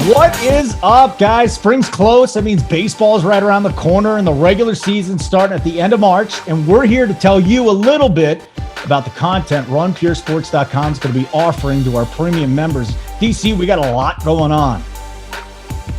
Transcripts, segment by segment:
What is up, guys? Spring's close. That means baseball's right around the corner and the regular season starting at the end of March. And we're here to tell you a little bit about the content RunPureSports.com is going to be offering to our premium members. DC, we got a lot going on.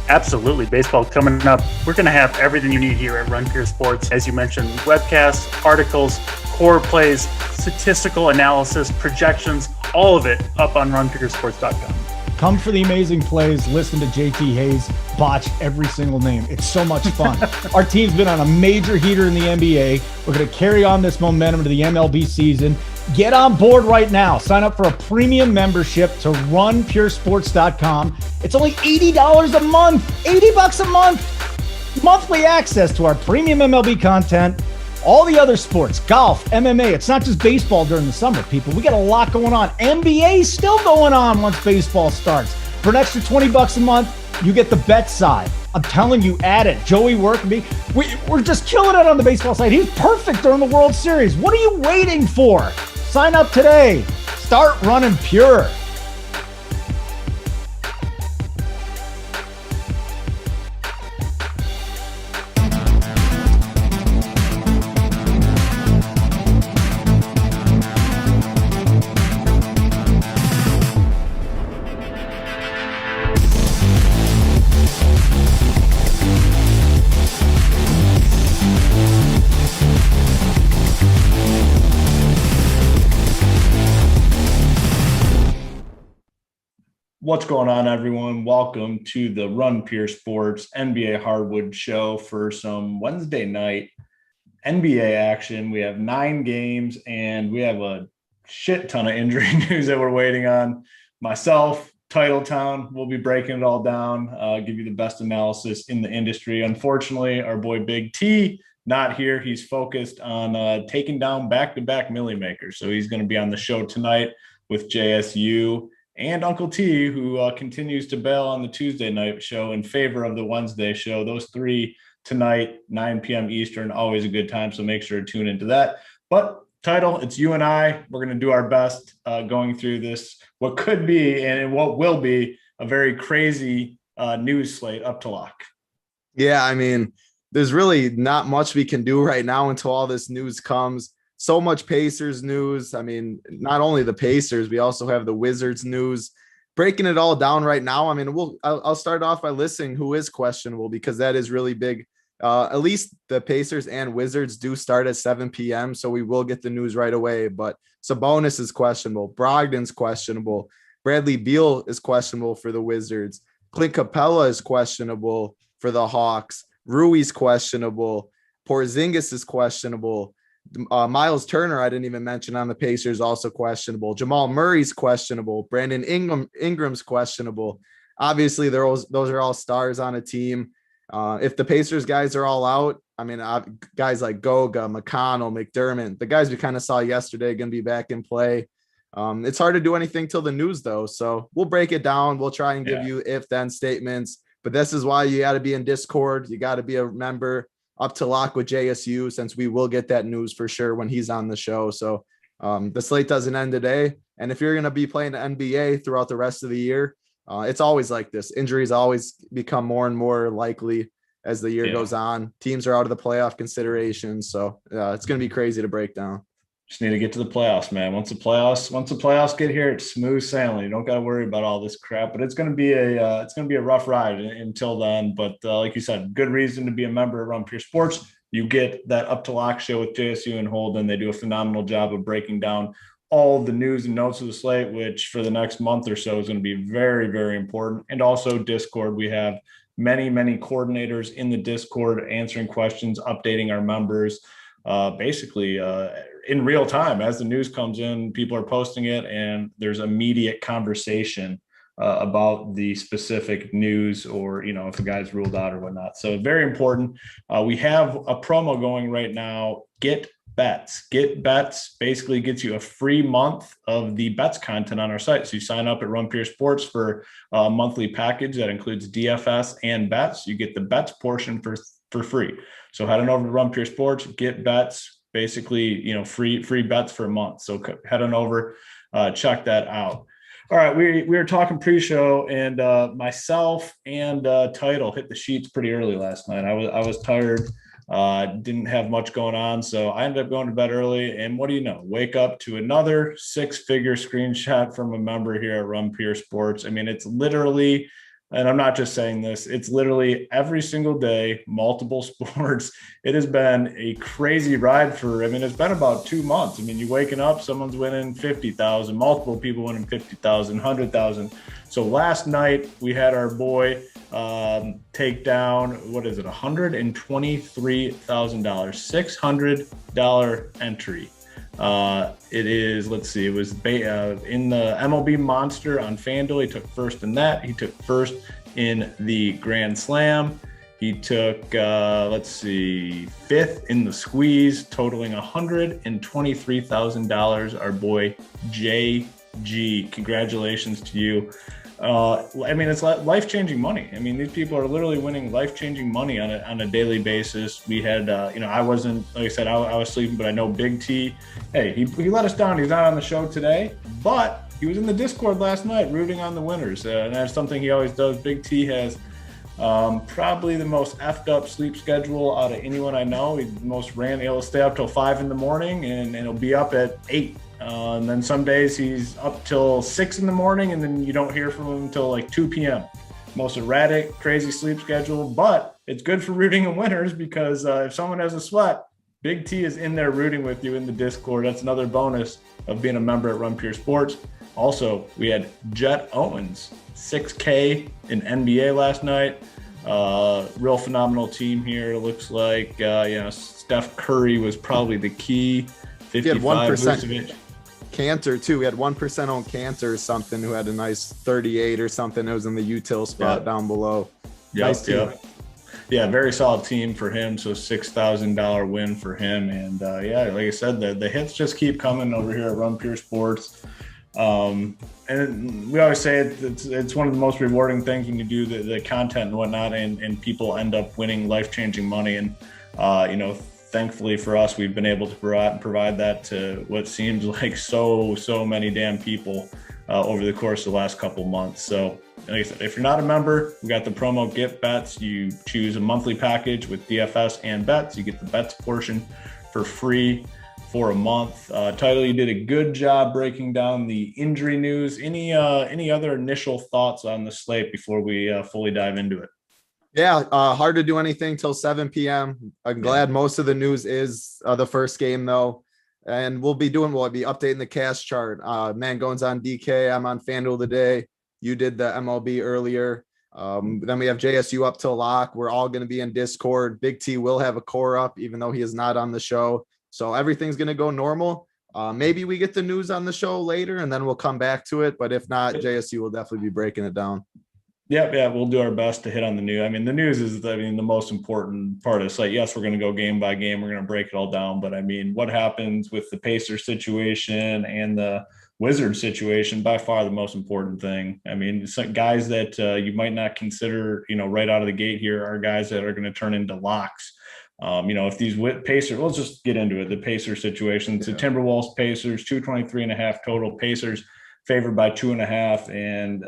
Absolutely. Baseball coming up. We're going to have everything you need here at Run Pure Sports. As you mentioned, webcasts, articles, core plays, statistical analysis, projections, all of it up on RunPureSports.com. Come for the amazing plays. Listen to JT Hayes botch every single name. It's so much fun. Our team's been on a major heater in the NBA. We're going to carry on this momentum to the MLB season. Get on board right now. Sign up for a premium membership to RunPureSports.com. It's only $80 a month. $80 a month. Monthly access to our premium MLB content. All the other sports, golf, MMA. It's not just baseball during the summer, people. We got a lot going on. NBA still going on once baseball starts. For an extra $20 a month, you get the bet side. I'm telling you, add it. Joey Workby, we're just killing it on the baseball side. He's perfect during the World Series. What are you waiting for? Sign up today. Start running pure. What's going on, everyone? Welcome to the Run Pure Sports NBA Hardwood show for some Wednesday night NBA action. We have 9 games and we have a shit ton of injury news that we're waiting on. Myself, TitleTown, will be breaking it all down, give you the best analysis in the industry. Unfortunately, our boy BigT not here. He's focused on taking down back-to-back Millie Makers. So he's going to be on the show tonight with JSU and Uncle T, who continues to bail on the Tuesday night show in favor of the Wednesday show. Those 3 tonight, 9 p.m. Eastern, always a good time, so make sure to tune into that. But Title, it's you and I. We're going to do our best going through this, what could be and what will be a very crazy news slate up to lock. Yeah, I mean, there's really not much we can do right now until all this news comes. So much Pacers news. I mean, not only the Pacers, we also have the Wizards news. Breaking it all down right now. I mean, I'll start off by listing who is questionable because that is really big. At least the Pacers and Wizards do start at 7 p.m., so we will get the news right away. But Sabonis is questionable. Brogdon's questionable. Bradley Beal is questionable for the Wizards. Clint Capella is questionable for the Hawks. Rui's questionable. Porzingis is questionable. Miles Turner, I didn't even mention on the Pacers, also questionable. Jamal Murray's questionable. Brandon Ingram's questionable. Obviously, those are all stars on a team. If the Pacers guys are all out, I mean, guys like Goga, McConnell, McDermott, the guys we kind of saw yesterday going to be back in play. It's hard to do anything till the news, though. So we'll break it down. We'll try and give you if-then statements. But this is why you got to be in Discord. You got to be a member. Up to lock with JSU, since we will get that news for sure when he's on the show. So the slate doesn't end today. And if you're going to be playing the NBA throughout the rest of the year, it's always like this. Injuries always become more and more likely as the year goes on. Teams are out of the playoff consideration. So it's going to be crazy to break down. Just need to get to the playoffs, man. Once the playoffs get here, it's smooth sailing. You don't got to worry about all this crap. But it's going to be a rough ride until then. But like you said, good reason to be a member of Run Pure Sports. You get that up to lock show with JSU and Holden. They do a phenomenal job of breaking down all the news and notes of the slate, which for the next month or so is going to be very, very important. And also Discord. We have many, many coordinators in the Discord answering questions, updating our members. Basically in real time as the news comes in, people are posting it and there's immediate conversation about the specific news or, if a guy's ruled out or whatnot. So very important. We have a promo going right now. Get Bets. Get Bets basically gets you a free month of the bets content on our site. So you sign up at Run Pure Sports for a monthly package that includes DFS and bets. You get the bets portion for free. So head on over to Run Pure Sports, get bets, basically, free bets for a month. So head on over, check that out. All right, we were talking pre-show, and myself and Title hit the sheets pretty early last night. I was tired, didn't have much going on, so I ended up going to bed early. And what do you know? Wake up to another six-figure screenshot from a member here at Run Pure Sports. I mean, it's literally, and I'm not just saying this, it's literally every single day, multiple sports. It has been a crazy ride for, I mean, it's been about 2 months. I mean, you're waking up, someone's winning 50,000, multiple people winning 50,000, 100,000. So last night we had our boy take down, what is it, $123,000, $600 entry. It is, let's see, it was in the MLB Monster on FanDuel. He took first in that. He took first in the Grand Slam. He took, fifth in the Squeeze, totaling $123,000. Our boy JG, congratulations to you. I mean, it's life-changing money. I mean, these people are literally winning life-changing money on a daily basis. We had, I wasn't, like I said, I was sleeping, but I know BigT, hey, he let us down. He's not on the show today, but he was in the Discord last night rooting on the winners. And that's something he always does. BigT has probably the most effed up sleep schedule out of anyone I know. He's the most he'll stay up till 5 in the morning and he'll be up at 8. And then some days he's up till 6 in the morning and then you don't hear from him until like 2 p.m. Most erratic, crazy sleep schedule, but it's good for rooting in winners because if someone has a sweat, BigT is in there rooting with you in the Discord. That's another bonus of being a member at Run Pure Sports. Also, we had Jet Owens, 6K in NBA last night. Real phenomenal team here. It looks like, Steph Curry was probably the key. 55 1%. Cantor too. We had 1% on Cantor or something who had a nice 38 or something. It was in the util spot down below. Nice team. Yeah, very solid team for him. So $6,000 win for him. And like I said, the hits just keep coming over here at Run Pure Sports. And we always say it's one of the most rewarding things when you do the content and whatnot, and people end up winning life-changing money. And thankfully for us, we've been able to provide that to what seems like so many damn people over the course of the last couple months. So like I said, if you're not a member, we got the promo Get Bets. You choose a monthly package with DFS and bets. You get the bets portion for free for a month. Title, you did a good job breaking down the injury news. Any other initial thoughts on the slate before we fully dive into it? Yeah, hard to do anything till 7 p.m. I'm glad most of the news is the first game, though. And we'll be updating the cash chart. Mangone's on DK. I'm on FanDuel today. You did the MLB earlier. Then we have JSU up till lock. We're all going to be in Discord. BigT will have a core up, even though he is not on the show. So everything's going to go normal. Maybe we get the news on the show later, and then we'll come back to it. But if not, JSU will definitely be breaking it down. Yeah, we'll do our best to hit on the news. I mean, the news is, the most important part of the site. Yes, we're going to go game by game. We're going to break it all down. But, I mean, what happens with the Pacers situation and the Wizards situation, by far the most important thing. I mean, some guys that you might not consider, right out of the gate here are guys that are going to turn into locks. If these Pacers, let's just get into it. The Pacers situation, the Timberwolves, Pacers, 223.5 total. Pacers favored by 2.5, and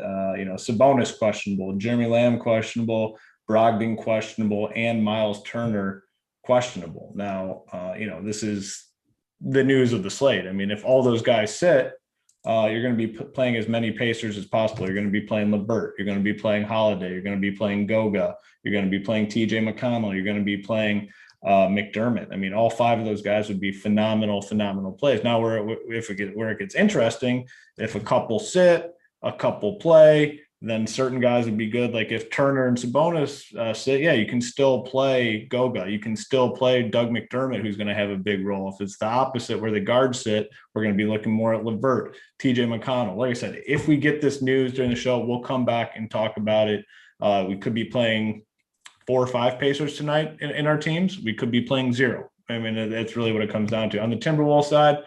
Sabonis questionable, Jeremy Lamb questionable, Brogdon questionable, and Miles Turner questionable. Now, this is the news of the slate. I mean, if all those guys sit, you're going to be playing as many Pacers as possible. You're going to be playing LeVert. You're going to be playing Holiday. You're going to be playing Goga. You're going to be playing TJ McConnell. You're going to be playing McDermott. I mean, all 5 of those guys would be phenomenal plays. Now, where it gets interesting, if a couple sit, a couple play, then certain guys would be good. Like if Turner and Sabonis sit, you can still play Goga. You can still play Doug McDermott, who's going to have a big role. If it's the opposite, where the guards sit, we're going to be looking more at LeVert, TJ McConnell. Like I said, if we get this news during the show, we'll come back and talk about it. We could be playing 4 or 5 Pacers tonight in our teams. We could be playing 0. I mean, that's really what it comes down to. On the Timberwolves side,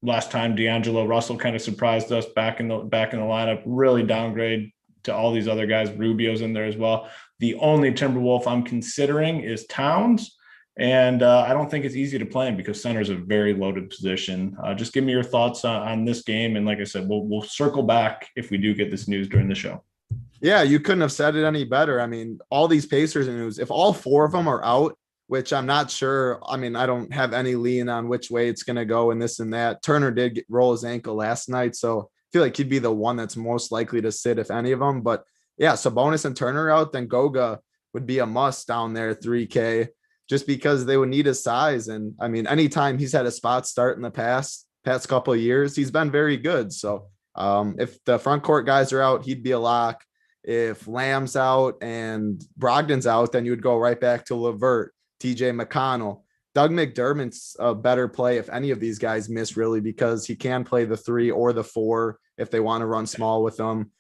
last time D'Angelo Russell kind of surprised us back in the lineup, really downgrade to all these other guys. Rubio's in there as well. The only Timberwolf I'm considering is Towns. And I don't think it's easy to play him because center is a very loaded position. Just give me your thoughts on this game. And like I said, we'll circle back if we do get this news during the show. Yeah, you couldn't have said it any better. I mean, all these Pacers news, if all four of them are out, which I'm not sure. I mean, I don't have any lean on which way it's going to go and this and that. Turner did roll his ankle last night, so I feel like he'd be the one that's most likely to sit if any of them. But yeah, Sabonis and Turner out, then Goga would be a must down there, 3K, just because they would need his size. And I mean, anytime he's had a spot start in the past couple of years, he's been very good. So if the front court guys are out, he'd be a lock. If Lamb's out and Brogdon's out, then you would go right back to LeVert, TJ McConnell. Doug McDermott's a better play if any of these guys miss, really, because he can play the 3 or the 4 if they want to run small with him.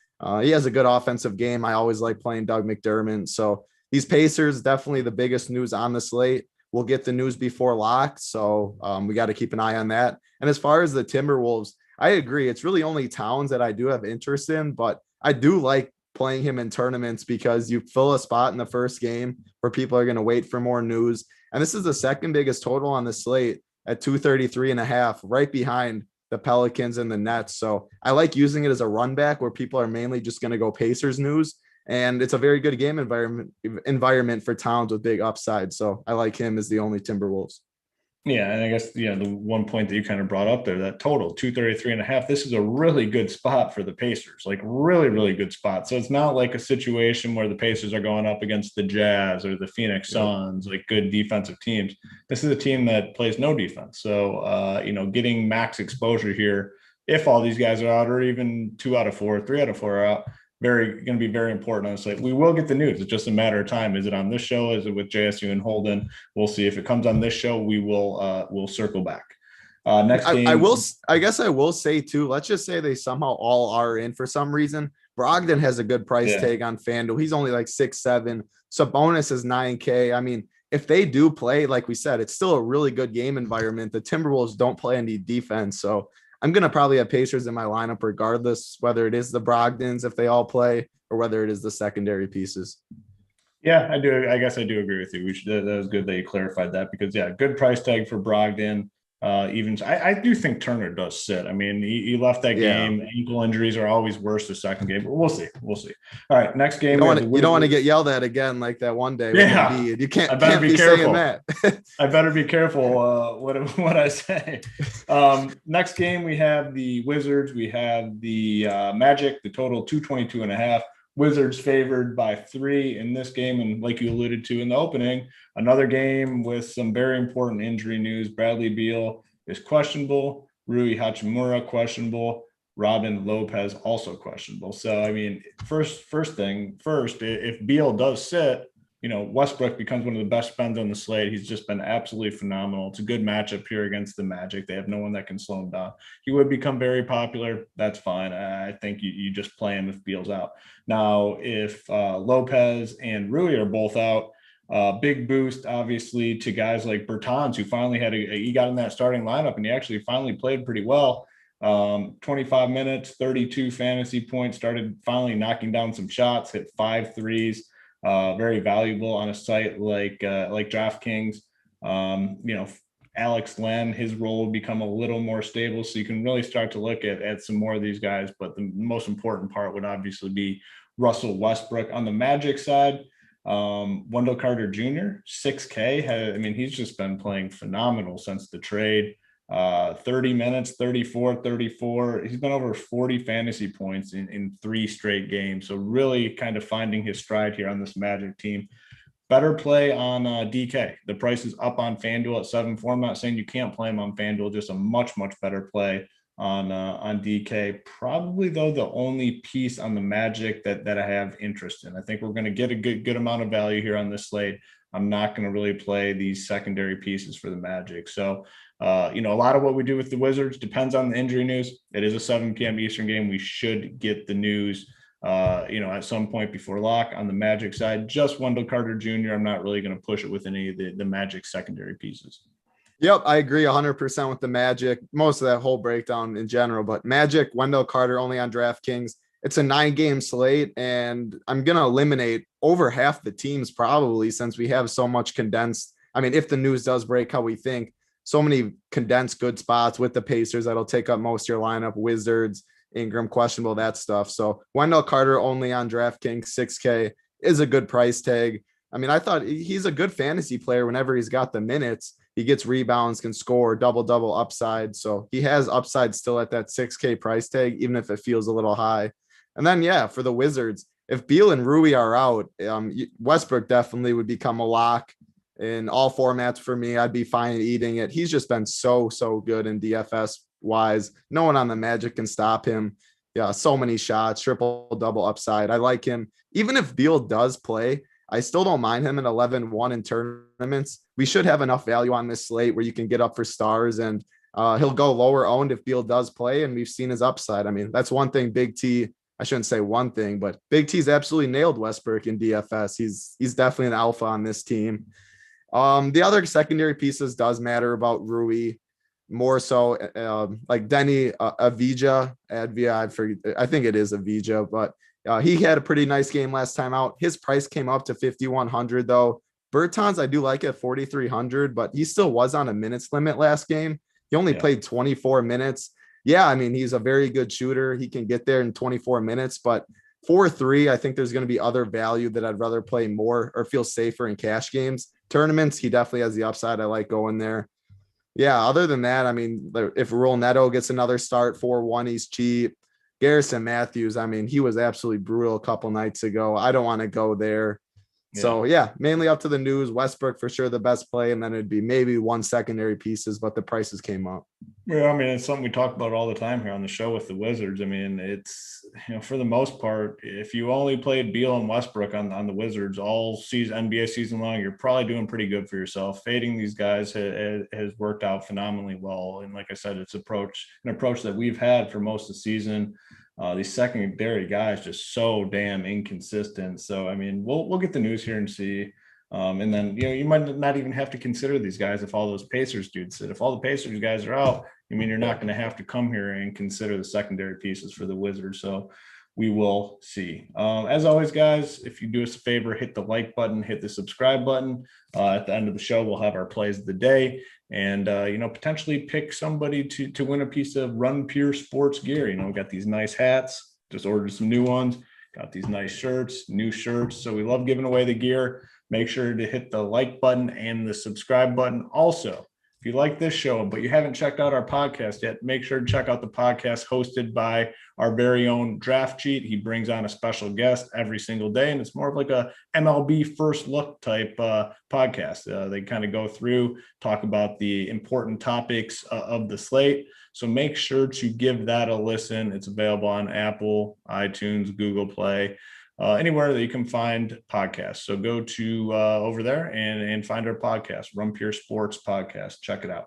He has a good offensive game. I always like playing Doug McDermott. So these Pacers, definitely the biggest news on the slate. We'll get the news before lock, so we got to keep an eye on that. And as far as the Timberwolves, I agree. It's really only Towns that I do have interest in, but I do like playing him in tournaments because you fill a spot in the first game where people are going to wait for more news. And this is the second biggest total on the slate at 233.5, right behind the Pelicans and the Nets. So I like using it as a run back where people are mainly just going to go Pacers news. And it's a very good game environment for Towns with big upside. So I like him as the only Timberwolves. Yeah, and I guess, the one point that you kind of brought up there, that total 233.5, this is a really good spot for the Pacers, like really, really good spot. So it's not like a situation where the Pacers are going up against the Jazz or the Phoenix Suns, like good defensive teams. This is a team that plays no defense. So, getting max exposure here, if all these guys are out, or even 2 out of 4, 3 out of 4 are out, going to be very important on the slate. We will get the news. It's just a matter of time. Is it on this show? Is it with JSU and Holden? We'll see. If it comes on this show, we'll circle back. Next game. I guess I will say too, let's just say they somehow all are in for some reason. Brogdon has a good price tag on FanDuel. He's only like 6'7". Sabonis is 9K. I mean, if they do play, like we said, it's still a really good game environment. The Timberwolves don't play any defense. So I'm going to probably have Pacers in my lineup regardless, whether it is the Brogdons, if they all play, or whether it is the secondary pieces. Yeah, I do. I guess I do agree with you. That was good that you clarified that because, good price tag for Brogdon. I do think Turner does sit. I mean, he left that game. Ankle injuries are always worse the second game, but we'll see. All right, next game. You don't want to get yelled at again like that one day. Yeah, you can't. I better be careful. Saying that. I better be careful what I say. Next game, we have the Wizards. We have the Magic. The total 222.5. Wizards favored by 3 in this game. And like you alluded to in the opening, another game with some very important injury news. Bradley Beal is questionable. Rui Hachimura questionable. Robin Lopez also questionable. So, I mean, first, if Beal does sit, Westbrook becomes one of the best spends on the slate. He's just been absolutely phenomenal. It's a good matchup here against the Magic. They have no one that can slow him down. He would become very popular. That's fine. I think you just play him if Beal's out. Now, if Lopez and Rui are both out, big boost, obviously, to guys like Bertans, who finally he got in that starting lineup, and he actually finally played pretty well. 25 minutes, 32 fantasy points, started finally knocking down some shots, hit 5 threes. Very valuable on a site like DraftKings. Alex Len, his role will become a little more stable, so you can really start to look at some more of these guys. But the most important part would obviously be Russell Westbrook. On the Magic side, Wendell Carter Jr., 6K. He's just been playing phenomenal since the trade. 30 minutes, 34. He's been over 40 fantasy points in 3 straight games. So really kind of finding his stride here on this Magic team. Better play on DK. The price is up on FanDuel at 7-4. I'm not saying you can't play him on FanDuel, just a much, much better play on DK. Probably, though, the only piece on the Magic that I have interest in. I think we're going to get a good amount of value here on this slate. I'm not going to really play these secondary pieces for the Magic. So, a lot of what we do with the Wizards depends on the injury news. It is a 7 p.m. Eastern game. We should get the news, at some point before lock. On the Magic side, just Wendell Carter Jr. I'm not really going to push it with any of the Magic secondary pieces. Yep, I agree 100% with the Magic. Most of that whole breakdown in general, but Magic, Wendell Carter only on DraftKings. It's a 9-game slate, and I'm going to eliminate over half the teams probably since we have so much condensed I mean, if the news does break how we think, so many condensed good spots with the Pacers that'll take up most of your lineup. Wizards, Ingram, questionable, that stuff. So Wendell Carter only on DraftKings, 6K is a good price tag. I mean, I thought he's a good fantasy player whenever he's got the minutes. He gets rebounds, can score, double upside. So he has upside still at that 6K price tag, even if it feels a little high. And then, yeah, for the Wizards, if Beal and Rui are out, Westbrook definitely would become a lock in all formats for me. I'd be fine eating it. He's just been so good in DFS wise. No one on the Magic can stop him. Yeah, so many shots, triple double upside. I like him. Even if Beal does play, I still don't mind him at 11-1 in tournaments. We should have enough value on this slate where you can get up for stars, and he'll go lower owned if Beal does play, and we've seen his upside. I mean, that's one thing Big T, I shouldn't say one thing, but Big T's absolutely nailed Westbrook in DFS. He's definitely an alpha on this team. The other secondary pieces does matter about Rui more so, like Denny Avdija, I think it is Avdija, but he had a pretty nice game last time out. His price came up to 5,100 though. Bertans, I do like at 4,300, but he still was on a minutes limit last game. He only played 24 minutes. Yeah, I mean, he's a very good shooter. He can get there in 24 minutes, but 4-3, I think there's going to be other value that I'd rather play more or feel safer in cash games. Tournaments, he definitely has the upside. I like going there. Yeah, other than that, I mean, if Raul Neto gets another start, 4-1, he's cheap. Garrison Matthews, I mean, he was absolutely brutal a couple nights ago. I don't want to go there. Yeah. So, yeah, mainly up to the news. Westbrook for sure the best play, and then it'd be maybe one secondary pieces, but the prices came up. Yeah, I mean, it's something we talk about all the time here on the show with the Wizards. I mean, it's, for the most part, if you only played Beal and Westbrook on the Wizards all season, NBA season long, you're probably doing pretty good for yourself. Fading these guys has worked out phenomenally well. And like I said, it's an approach that we've had for most of the season. These secondary guys just so damn inconsistent. So, I mean, we'll get the news here and see. And then, you might not even have to consider these guys if all those Pacers dudes sit. If all the Pacers guys are out, I mean, you're not going to have to come here and consider the secondary pieces for the Wizards. So we will see. As always, guys, if you do us a favor, hit the like button, hit the subscribe button. At the end of the show, we'll have our plays of the day and, potentially pick somebody to win a piece of Run Pure Sports gear. We got these nice hats, just ordered some new ones, got these nice shirts, new shirts. So we love giving away the gear. Make sure to hit the like button and the subscribe button. Also, if you like this show, but you haven't checked out our podcast yet, make sure to check out the podcast hosted by our very own Draft Cheat. He brings on a special guest every single day, and it's more of like a MLB first look type podcast. They kind of go through, talk about the important topics of the slate. So make sure to give that a listen. It's available on Apple, iTunes, Google Play, anywhere that you can find podcasts. So go to over there and find our podcast, Run Pure Sports Podcast. Check it out.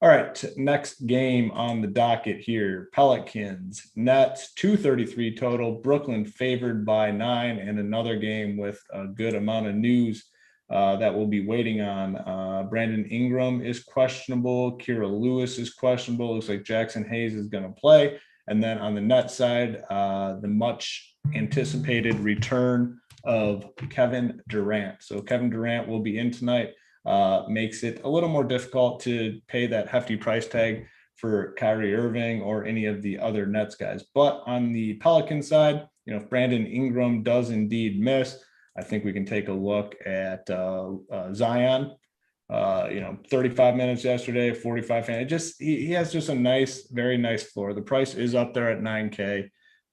All right, next game on the docket here, Pelicans, Nets, 233 total. Brooklyn favored by 9, and another game with a good amount of news that we'll be waiting on. Brandon Ingram is questionable. Kira Lewis is questionable. Looks like Jackson Hayes is going to play. And then on the Nets side, the much anticipated return of Kevin Durant. So Kevin Durant will be in tonight. Makes it a little more difficult to pay that hefty price tag for Kyrie Irving or any of the other Nets guys. But on the Pelican side, if Brandon Ingram does indeed miss, I think we can take a look at Zion. 35 minutes yesterday, 45. He has just a very nice floor. The price is up there at 9K.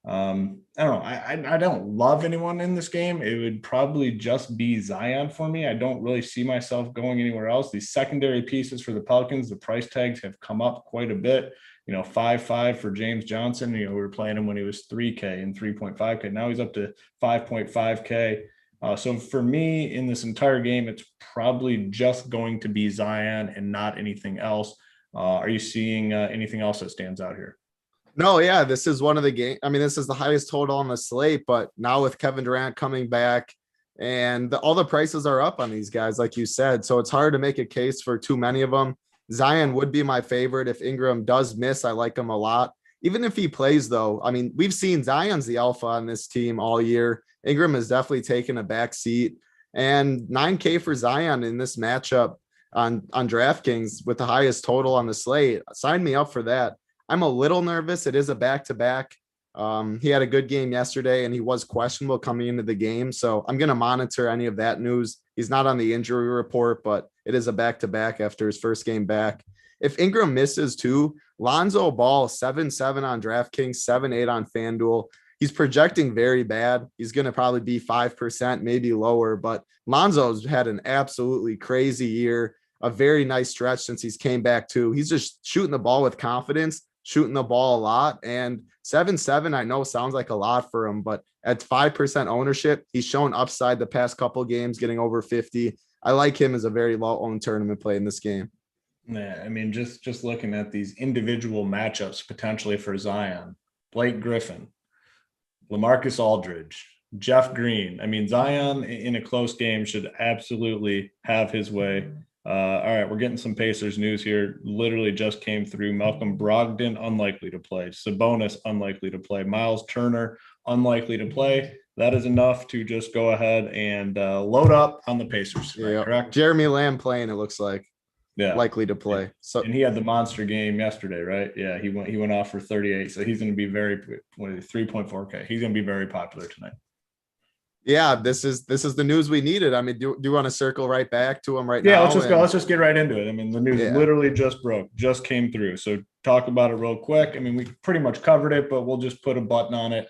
I don't know. I don't love anyone in this game. It would probably just be Zion for me. I don't really see myself going anywhere else. These secondary pieces for the Pelicans, the price tags have come up quite a bit. 5.5 for James Johnson. We were playing him when he was 3K and 3.5K. Now he's up to 5.5K. So for me in this entire game, it's probably just going to be Zion and not anything else. Are you seeing anything else that stands out here? No, yeah, this is one of the game. I mean, this is the highest total on the slate, but now with Kevin Durant coming back and all the prices are up on these guys, like you said. So it's hard to make a case for too many of them. Zion would be my favorite. If Ingram does miss, I like him a lot. Even if he plays, though, I mean, we've seen Zion's the alpha on this team all year. Ingram has definitely taken a back seat. And 9K for Zion in this matchup, on DraftKings with the highest total on the slate. Sign me up for that. I'm a little nervous. It is a back-to-back. He had a good game yesterday and he was questionable coming into the game. So I'm going to monitor any of that news. He's not on the injury report, but it is a back-to-back after his first game back. If Ingram misses too, Lonzo Ball 7-7 on DraftKings, 7-8 on FanDuel. He's projecting very bad. He's going to probably be 5%, maybe lower, but Lonzo's had an absolutely crazy year, a very nice stretch since he's came back too. He's just shooting the ball with confidence, shooting the ball a lot. And 7-7, I know sounds like a lot for him, but at 5% ownership, he's shown upside the past couple games, getting over 50. I like him as a very low owned tournament play in this game. Yeah, I mean, just looking at these individual matchups potentially for Zion, Blake Griffin, LaMarcus Aldridge, Jeff Green. I mean, Zion in a close game should absolutely have his way. All right, we're getting some Pacers news here. Literally just came through. Malcolm Brogdon, unlikely to play. Sabonis, unlikely to play. Miles Turner, unlikely to play. That is enough to just go ahead and load up on the Pacers. Right, correct? Jeremy Lamb playing, it looks like. Yeah, likely to play. So, and he had the monster game yesterday, right? Yeah, he went off for 38. So he's going to be 3.4K. He's going to be very popular tonight. Yeah, this is the news we needed. I mean, do you want to circle right back to him right now? Yeah, let's just go. Let's just get right into it. I mean, the news literally just broke, just came through. So talk about it real quick. I mean, we pretty much covered it, but we'll just put a button on it.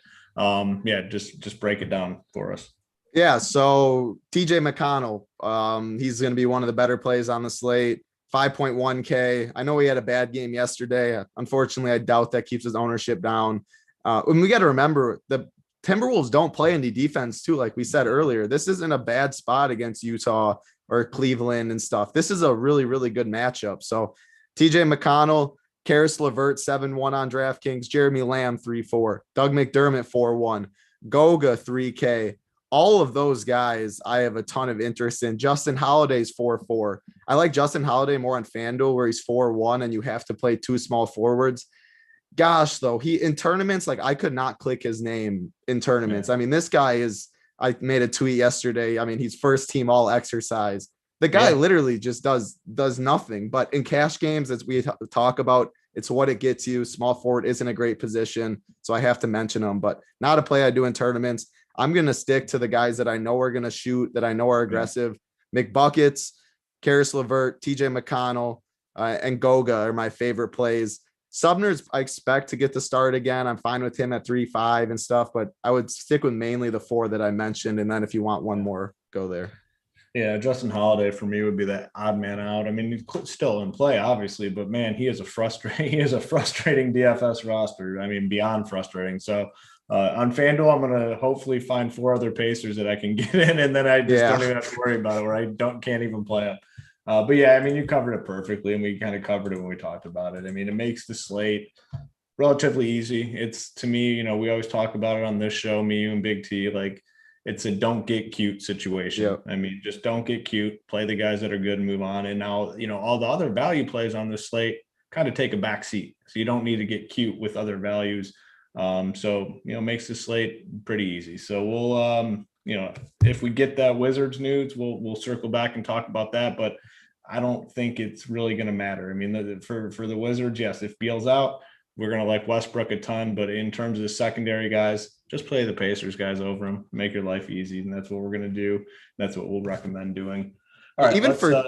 Just break it down for us. Yeah, so TJ McConnell, he's going to be one of the better plays on the slate. 5.1K. I know he had a bad game yesterday. Unfortunately, I doubt that keeps his ownership down. And we got to remember the Timberwolves don't play any defense too. Like we said earlier, this isn't a bad spot against Utah or Cleveland and stuff. This is a really, really good matchup. So TJ McConnell, Karis LeVert, 7-1 on DraftKings, Jeremy Lamb, 3-4, Doug McDermott, 4-1, Goga, 3K. All of those guys, I have a ton of interest in. Justin Holiday's 4-4. I like Justin Holiday more on FanDuel where he's 4-1 and you have to play two small forwards. Gosh, though, he in tournaments, like I could not click his name in tournaments. Yeah. I mean, this guy is, I made a tweet yesterday. I mean, he's first team all exercise. The guy literally just does nothing. But in cash games, as we talk about, it's what it gets you. Small forward isn't a great position. So I have to mention him, but not a play I do in tournaments. I'm going to stick to the guys that I know are going to shoot, that I know are aggressive. McBuckets, Karis LeVert, TJ McConnell, and Goga are my favorite plays. Sumner's, I expect to get the start again. I'm fine with him at 3-5 and stuff, but I would stick with mainly the four that I mentioned. And then if you want one more, go there. Yeah, Justin Holiday for me would be that odd man out. I mean, he's still in play, obviously, but man, he is a frustrating DFS roster. I mean, beyond frustrating. So on FanDuel, I'm going to hopefully find four other Pacers that I can get in, and then I just don't even have to worry about it, where I can't even play it. But yeah, I mean, you covered it perfectly, and we kind of covered it when we talked about it. I mean, it makes the slate relatively easy. It's, to me, you know, we always talk about it on this show, me, you, and Big T, like it's a don't get cute situation. Yep. I mean, just don't get cute, play the guys that are good and move on. And now, you know, all the other value plays on this slate kind of take a back seat. So you don't need to get cute with other values. So, you know, makes the slate pretty easy. So we'll, you know, if we get that Wizards news, we'll circle back and talk about that, but I don't think it's really going to matter. I mean, for the Wizards, yes, if Beal's out, we're going to like Westbrook a ton, but in terms of the secondary guys, just play the Pacers guys over them, make your life easy. And that's what we're going to do. That's what we'll recommend doing. All right,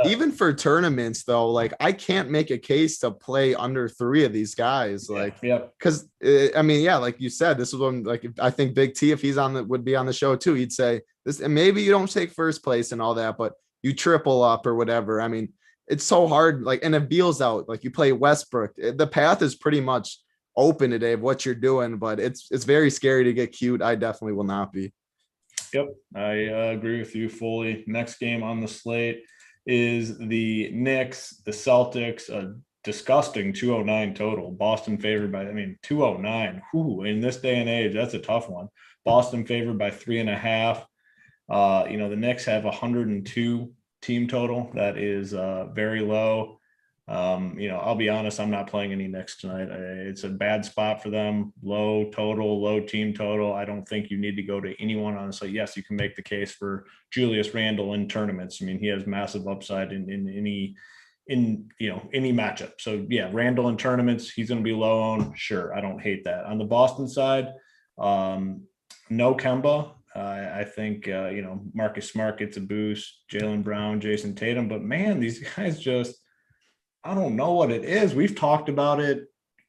even for tournaments though, like I can't make a case to play under three of these guys. Like, because I mean, like you said, this is when, like, I think Big T, if he's would be on the show too, he'd say this, and maybe you don't take first place and all that, but you triple up or whatever. I mean, it's so hard. Like, and if Beal's out, like you play Westbrook, the path is pretty much open today of what you're doing, but it's very scary to get cute. I definitely will not be. Yep, I agree with you fully. Next game on the slate is the Knicks, the Celtics, a disgusting 209 total. Boston favored by, 209. Whew, in this day and age, that's a tough one. Boston favored by 3.5. The Knicks have 102 team total. That is very low. I'll be honest, I'm not playing any Knicks tonight. It's a bad spot for them. Low total, low team total. I don't think you need to go to anyone, honestly. Yes, you can make the case for Julius Randle in tournaments. I mean, he has massive upside in any matchup. So yeah, Randle in tournaments, he's going to be low owned. Sure, I don't hate that. On the Boston side, no Kemba. I think Marcus Smart gets a boost, Jaylen Brown, Jason Tatum, but man, these guys just, I don't know what it is. We've talked about it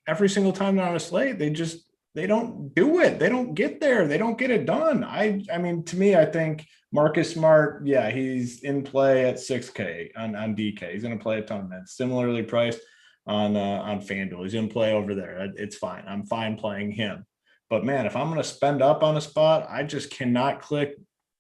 every single time they're on a slate. They don't do it. They don't get there. They don't get it done. I mean, to me, I think Marcus Smart, yeah, he's in play at 6K on DK. He's going to play a ton of minutes. Similarly priced on FanDuel. He's in play over there. It's fine. I'm fine playing him. But man, if I'm going to spend up on a spot, I just cannot click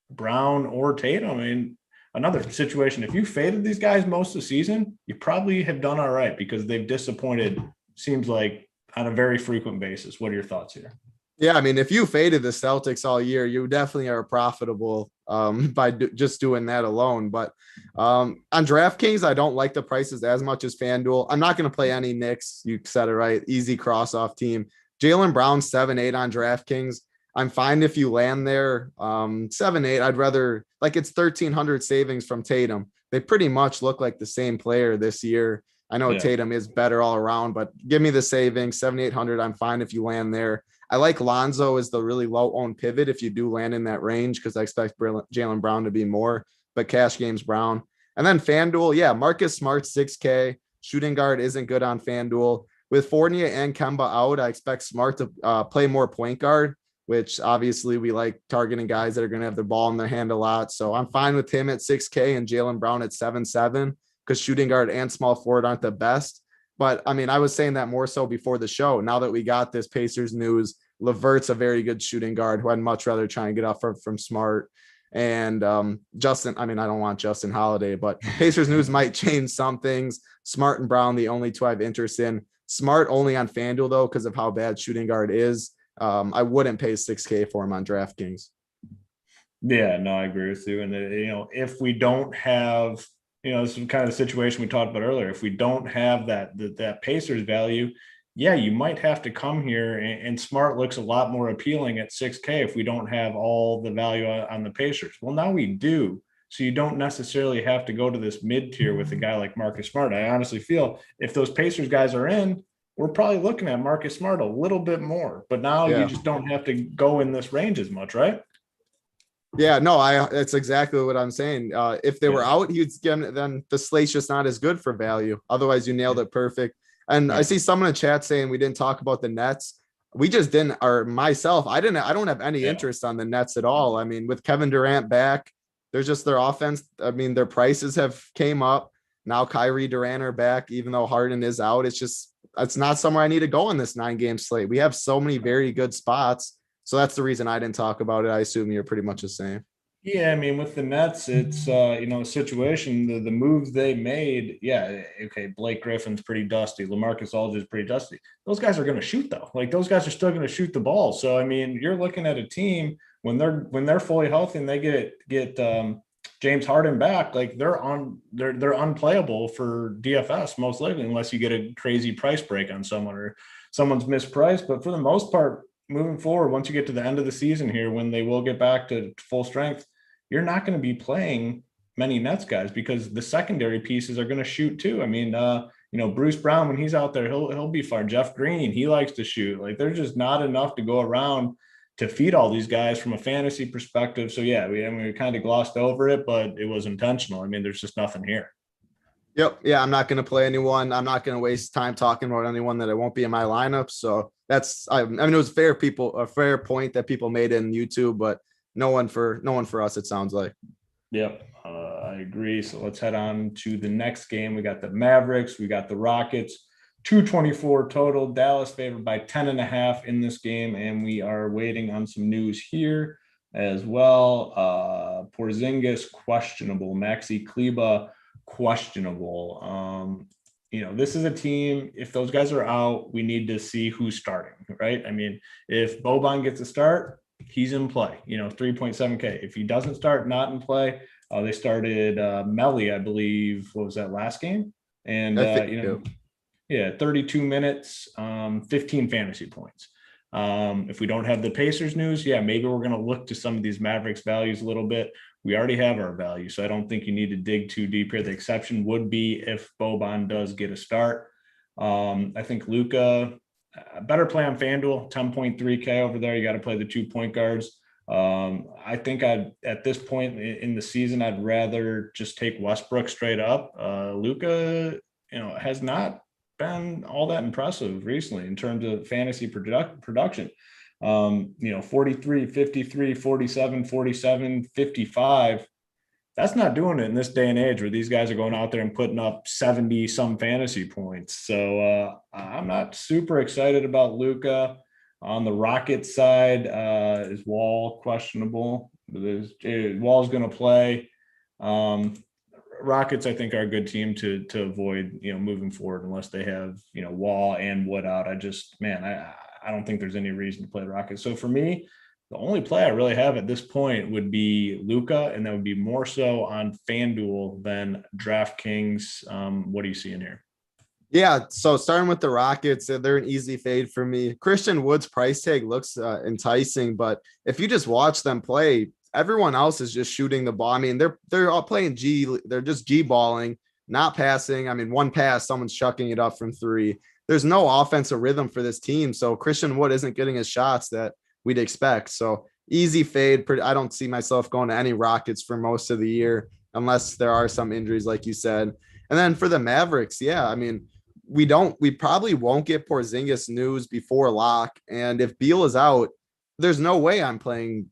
Brown or Tatum. I mean, another situation, if you faded these guys most of the season, you probably have done all right because they've disappointed, seems like, on a very frequent basis. What are your thoughts here? Yeah, I mean, if you faded the Celtics all year, you definitely are profitable by just doing that alone. But on DraftKings, I don't like the prices as much as FanDuel. I'm not going to play any Knicks. You said it right. Easy cross-off team. Jaylen Brown, 7-8 on DraftKings. I'm fine if you land there. 7-8, I'd rather, like, it's 1,300 savings from Tatum. They pretty much look like the same player this year. I know Tatum is better all around, but give me the savings, 7,800. I'm fine if you land there. I like Lonzo as the really low owned pivot if you do land in that range, because I expect Jaylen Brown to be more, but cash games Brown. And then FanDuel, yeah, Marcus Smart, 6K. Shooting guard isn't good on FanDuel. With Fournier and Kemba out, I expect Smart to play more point guard, which obviously we like targeting guys that are going to have the ball in their hand a lot. So I'm fine with him at 6K and Jaylen Brown at 7-7, because shooting guard and small forward aren't the best. But I mean, I was saying that more so before the show. Now that we got this Pacers news, LeVert's a very good shooting guard who I'd much rather try and get off from Smart. And Justin, I mean, I don't want Justin Holiday, but Pacers news might change some things. Smart and Brown, the only two I have interest in. Smart only on FanDuel, though, because of how bad shooting guard is. I wouldn't pay 6K for him on DraftKings. Yeah, no, I agree with you. And, if we don't have, this is kind of the situation we talked about earlier. If we don't have that Pacers value, yeah, you might have to come here, and Smart looks a lot more appealing at 6K if we don't have all the value on the Pacers. Well, now we do. So you don't necessarily have to go to this mid-tier with a guy like Marcus Smart. I honestly feel if those Pacers guys are in, we're probably looking at Marcus Smart a little bit more. But now you just don't have to go in this range as much, right? Yeah, no, that's exactly what I'm saying. If they were out, then the slate's just not as good for value. Otherwise, you nailed it perfect. And I see someone in the chat saying we didn't talk about the Nets. We just didn't, or myself, I don't have any interest on the Nets at all. I mean, with Kevin Durant back, there's just their offense. I mean, their prices have came up. Now Kyrie, Durant are back, even though Harden is out. It's not somewhere I need to go in this 9-game slate. We have so many very good spots. So that's the reason I didn't talk about it. I assume you're pretty much the same. Yeah, I mean, with the Nets, it's a situation, the moves they made. Yeah, okay, Blake Griffin's pretty dusty. LaMarcus Aldridge is pretty dusty. Those guys are going to shoot, though. Like, those guys are still going to shoot the ball. So I mean, you're looking at a team when they're fully healthy and they get James Harden back, like they're unplayable for DFS most likely, unless you get a crazy price break on someone or someone's mispriced. But for the most part, moving forward, once you get to the end of the season here, when they will get back to full strength, you're not going to be playing many Nets guys because the secondary pieces are going to shoot too. I mean, Bruce Brown, when he's out there, he'll be fine. Jeff Green, he likes to shoot. Like, there's just not enough to go around to feed all these guys from a fantasy perspective. So yeah, we kind of glossed over it, but it was intentional. I mean, there's just nothing here. Yep. Yeah. I'm not going to play anyone. I'm not going to waste time talking about anyone that I won't be in my lineup. So I mean, it was a fair point that people made in YouTube, but no one for us, it sounds like. Yep. I agree. So let's head on to the next game. We got the Mavericks, we got the Rockets. 224 total. Dallas favored by 10.5 in this game, and we are waiting on some news here as well. Porzingis questionable. Maxi Kleba questionable. This is a team, if those guys are out, we need to see who's starting, right? I mean, if Boban gets a start, he's in play, 3.7K. If he doesn't start, not in play. They started Melly, I believe. What was that last game? And, I think, 32 minutes, 15 fantasy points. If we don't have the Pacers news, maybe we're going to look to some of these Mavericks values a little bit. We already have our value, so I don't think you need to dig too deep here. The exception would be if Boban does get a start. I think Luka, better play on FanDuel, 10.3K over there. You got to play the 2 point guards. I think at this point in the season, I'd rather just take Westbrook straight up. Luka, has not been all that impressive recently in terms of fantasy production. 43, 53, 47, 47, 55. That's not doing it in this day and age where these guys are going out there and putting up 70 some fantasy points. So I'm not super excited about Luka. On the Rockets side, is Wall questionable? Wall's going to play. Rockets, I think, are a good team to avoid, moving forward unless they have, Wall and Wood out. I don't think there's any reason to play the Rockets. So for me, the only play I really have at this point would be Luka, and that would be more so on FanDuel than DraftKings. What do you see in here? Yeah, so starting with the Rockets, they're an easy fade for me. Christian Wood's price tag looks enticing, but if you just watch them play, everyone else is just shooting the ball. I mean, they're all playing they're just G balling, not passing. I mean, one pass, someone's chucking it up from three. There's no offensive rhythm for this team. So Christian Wood isn't getting his shots that we'd expect. So easy fade. I don't see myself going to any Rockets for most of the year, unless there are some injuries, like you said. And then for the Mavericks, I mean, we probably won't get Porzingis news before lock. And if Beal is out, there's no way I'm playing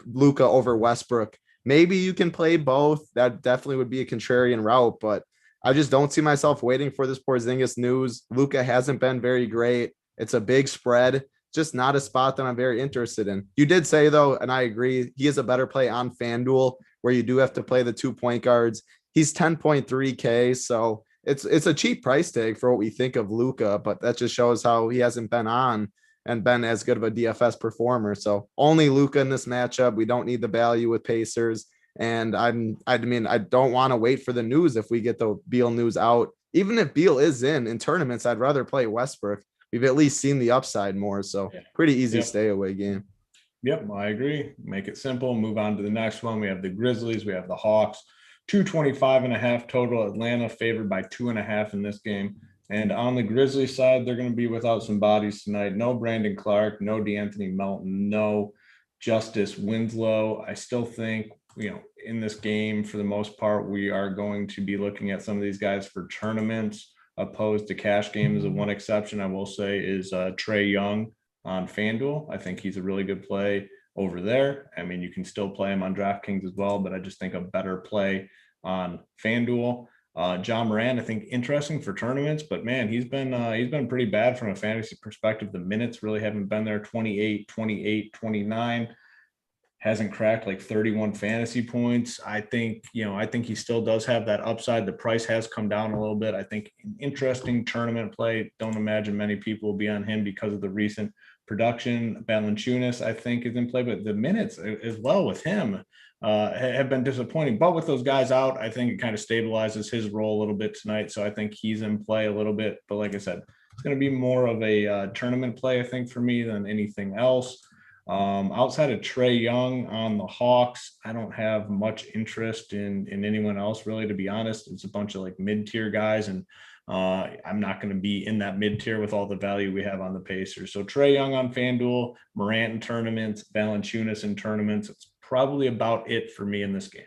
Luka over Westbrook. Maybe you can play both. That definitely would be a contrarian route, but I just don't see myself waiting for this Porzingis news. Luka hasn't been very great. It's a big spread, just not a spot that I'm very interested in. You did say, though, and I agree, he is a better play on FanDuel where you do have to play the 2 point guards. He's 10.3K, so it's a cheap price tag for what we think of Luka, but that just shows how he hasn't been on and been as good of a DFS performer. So only Luka in this matchup. We don't need the value with Pacers. And I don't want to wait for the news if we get the Beal news out. Even if Beal is in tournaments, I'd rather play Westbrook. We've at least seen the upside more. So pretty easy stay away game. Yep, I agree. Make it simple. Move on to the next one. We have the Grizzlies. We have the Hawks. 225.5 total. Atlanta favored by 2.5 in this game. And on the Grizzlies side, they're going to be without some bodies tonight. No Brandon Clark, no DeAnthony Melton, no Justice Winslow. I still think, in this game, for the most part, we are going to be looking at some of these guys for tournaments opposed to cash games. The one exception I will say is Trae Young on FanDuel. I think he's a really good play over there. I mean, you can still play him on DraftKings as well, but I just think a better play on FanDuel. John Moran, I think interesting for tournaments, but man, he's been pretty bad from a fantasy perspective. The minutes really haven't been there. 28, 28, 29, hasn't cracked like 31 fantasy points. I think he still does have that upside. The price has come down a little bit. I think an interesting tournament play. Don't imagine many people will be on him because of the recent production. Valanciunas, I think, is in play, but the minutes as well with him have been disappointing. But with those guys out, I think it kind of stabilizes his role a little bit tonight. So I think he's in play a little bit. But like I said, it's going to be more of a tournament play, I think, for me than anything else. Outside of Trae Young on the Hawks, I don't have much interest in anyone else, really, to be honest. It's a bunch of like mid-tier guys, and I'm not going to be in that mid-tier with all the value we have on the Pacers. So Trae Young on FanDuel, Morant in tournaments, Valanciunas in tournaments. It's probably about it for me in this game.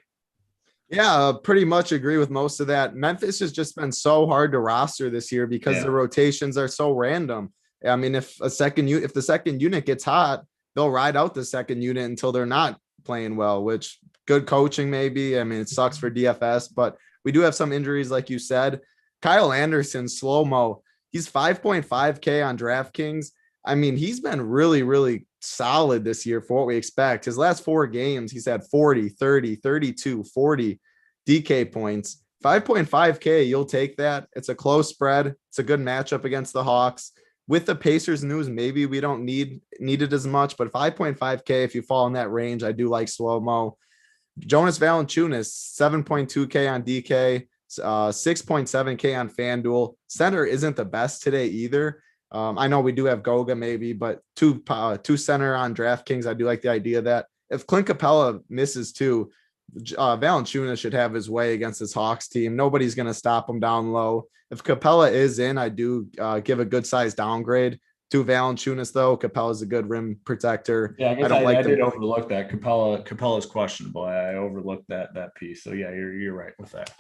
Yeah, pretty much agree with most of that. Memphis has just been so hard to roster this year because the rotations are so random. I mean, if the second unit gets hot, they'll ride out the second unit until they're not playing well, which good coaching maybe. I mean, it sucks for DFS, but we do have some injuries, like you said. Kyle Anderson, slow-mo, he's 5.5K on DraftKings. I mean, he's been really, really solid this year for what we expect. His last 4 games, he's had 40, 30, 32, 40 DK points. 5.5K, you'll take that. It's a close spread. It's a good matchup against the Hawks. With the Pacers news, maybe we don't need it as much, but 5.5K, if you fall in that range, I do like slow-mo. Jonas Valanciunas, 7.2K on DK, 6.7K on FanDuel. Center isn't the best today either. I know we do have Goga maybe, but two center on DraftKings. I do like the idea that if Clint Capella misses too, Valanciunas should have his way against this Hawks team. Nobody's going to stop him down low. If Capella is in, I do give a good size downgrade to Valanciunas though. Capella's a good rim protector. Yeah, I did overlook that. Capella's questionable. I overlooked that piece. So yeah, you're right with that.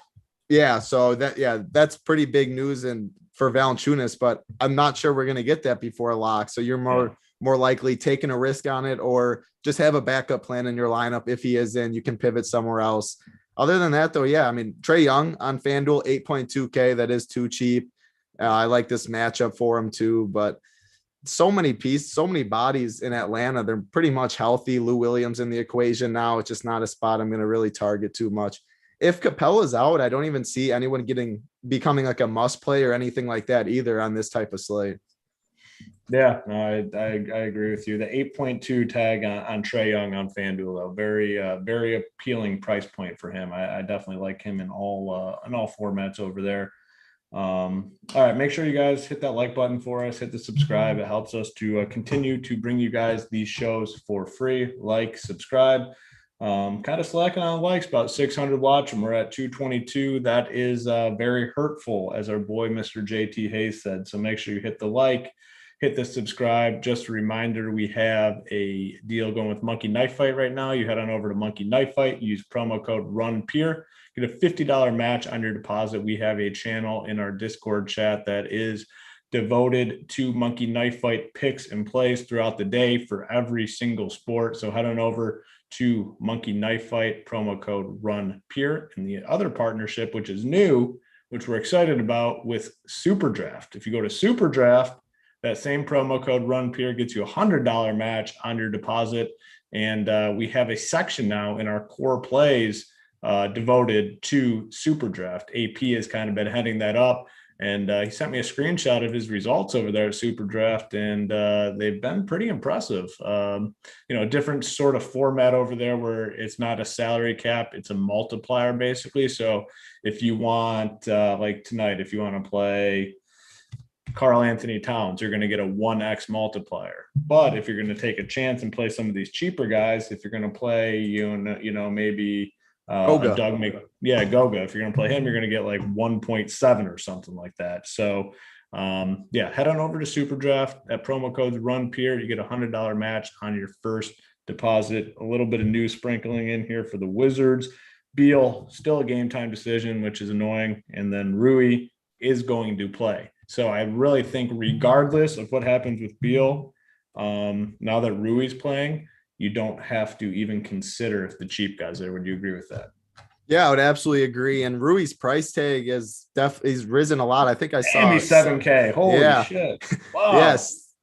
Yeah, so that's pretty big news and for Valanciunas, but I'm not sure we're going to get that before lock. So you're more likely taking a risk on it, or just have a backup plan in your lineup. If he is in, you can pivot somewhere else. Other than that, though, yeah, I mean, Trae Young on FanDuel, 8.2K. That is too cheap. I like this matchup for him too, but so many bodies in Atlanta. They're pretty much healthy. Lou Williams in the equation now. It's just not a spot I'm going to really target too much. If Capella's out, I don't even see anyone becoming like a must play or anything like that either on this type of slate. Yeah, no, I agree with you. The 8.2 tag on Trae Young on FanDuel, though, very appealing price point for him. I definitely like him in all formats over there. All right, make sure you guys hit that like button for us, hit the subscribe. It helps us to continue to bring you guys these shows for free. Like, subscribe. Kind of slacking on likes, about 600 watch, and we're at 222. That is very hurtful, as our boy Mr. JT Hayes said. So make sure you hit the like, hit the subscribe. Just a reminder, we have a deal going with Monkey Knife Fight right now. You head on over to Monkey Knife Fight, use promo code RUNPEER, get a $50 match on your deposit. We have a channel in our Discord chat that is devoted to Monkey Knife Fight picks and plays throughout the day for every single sport. So head on over to Monkey Knife Fight, promo code RUNPEER. And the other partnership, which is new, which we're excited about, with Super Draft. If you go to Super Draft, that same promo code RUNPEER gets you a $100 match on your deposit. And we have a section now in our core plays devoted to Super Draft. AP has kind of been heading that up. And he sent me a screenshot of his results over there at Super Draft, and they've been pretty impressive. Different sort of format over there where it's not a salary cap, it's a multiplier basically. So if you want, like tonight, if you want to play Karl Anthony Towns, you're going to get a 1x multiplier. But if you're going to take a chance and play some of these cheaper guys, if you're going to play, maybe Goga. Goga. If you're going to play him, you're going to get like 1.7 or something like that. So, head on over to Super Draft. That promo code RUNPEER. You get a $100 match on your first deposit. A little bit of news sprinkling in here for the Wizards. Beal, still a game time decision, which is annoying. And then Rui is going to play. So I really think regardless of what happens with Beal, now that Rui's playing, you don't have to even consider if the cheap guys there. Would you agree with that? Yeah, I would absolutely agree. And Rui's price tag is he's risen a lot. I think I saw Maybe 7K. Holy shit. Wow. Yes.